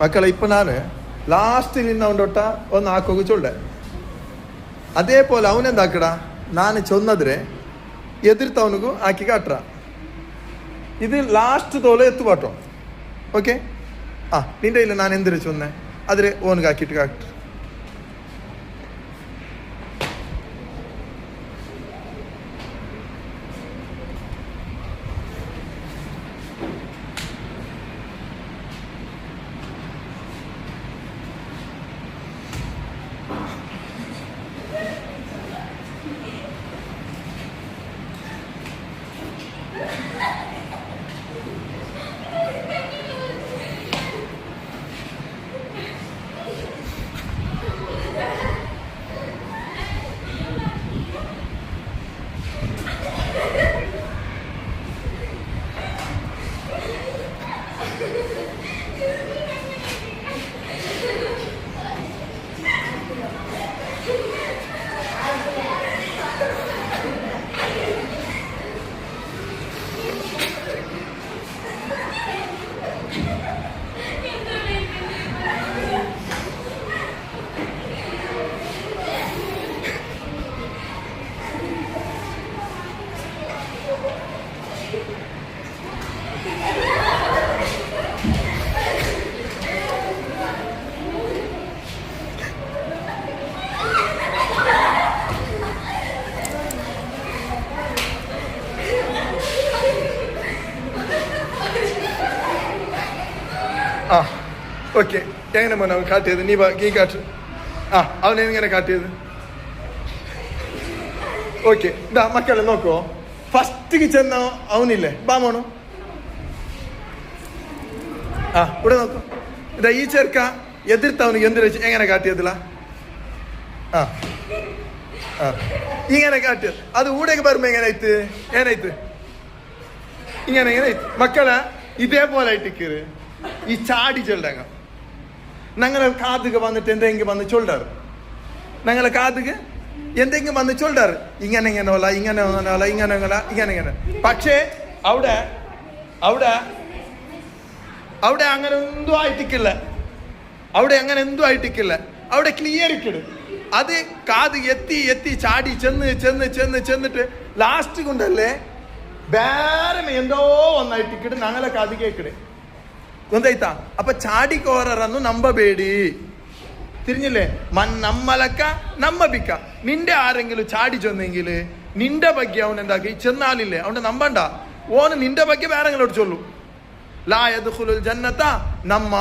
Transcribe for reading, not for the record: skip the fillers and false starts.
ಮಕ್ಕಳ ಇಪ್ಪ ನಾನು ಲಾಸ್ಟ್ ನಿನ್ನ ಉಂಡೊಟ್ಟ ಒಂದು ಹಾಕೋಗಿ ಚೊಲ್ಲೆ അതേപോലെ അവനെന്താക്കട ഞാൻ ചൊന്നതിരെ എതിർത്തവനു ആക്കി കാട്ടറ ഇത് ലാസ്റ്റ് തോലെ എത്തുപാട്ടോ ഓക്കെ നിന്റെ ഇല്ല ഞാൻ എന്തിനു ചൊന്നേ അതിരെ ഓനുക്ക് ആക്കിയിട്ട് കാട്ട ഓക്കെ എങ്ങനെ മോനെ അവൻ കാട്ടിയത് നീ കാട്ട് അവനെങ്ങനെ കാട്ടിയത് ഓക്കെ ഇതാ മക്കളെ നോക്കോ ഫസ്റ്റ് ചെന്ന അവനില്ലേ ബാ മോണു ഇവിടെ നോക്കൂ ഇതാ ഈ ചെറുക്ക എതിർത്തവനിക്ക് എന്തിനു എങ്ങനെ കാട്ടിയതില്ല ഇങ്ങനെ കാട്ടിയത് അത് ഊടേക്ക് പറയുമ്പോ എങ്ങനെയായിട്ട് ഇങ്ങനെ മക്കളെ ഇതേപോലെ ആയിട്ട് ഈ ചാടി ചൊല്ലങ്ങ ഞങ്ങളെ കാതുക വന്നിട്ട് എന്തെങ്കിലും വന്ന് ചൊല്ലാറ് ഞങ്ങളെ കാതുക എന്തെങ്കിലും വന്ന് ചൊല്ലാറ് ഇങ്ങനെ പക്ഷേ അവിടെ അങ്ങനെ എന്തും ആയിട്ടിക്കില്ല അവിടെ ക്ലിയർ ഇക്കിട് അത് കാത് എത്തി ചാടി ചെന്നിട്ട് ലാസ്റ്റ് കൊണ്ടല്ലേ വേറെ എന്തോ ഒന്നായിട്ടിക്കിട് ഞങ്ങളെ കാത് കേക്കിട് ಗೊತ್ತಾಯ್ತಾ ಅಪ್ಪ ಚಾಡಿಕೋರರನ್ನು ನಂಬಬೇಡಿ തിരിഞ്ഞില്ലേ നമ്മലക്ക നമ്മബിക്ക നിന്റെ ആരെങ്കിലും ചാടി ചെന്നെങ്കില് നിന്റെ ಬಗ್ಗೆ അവൻ എന്താക്കി ചെന്നാലില്ലേ അവനെ നമ്പണ്ട ഓന് നിന്റെ ಬಗ್ಗೆ വേറെങ്ങളോട് ചൊല്ലു ലാ യദ്ഖുലുൽ ജന്നത നമ്മ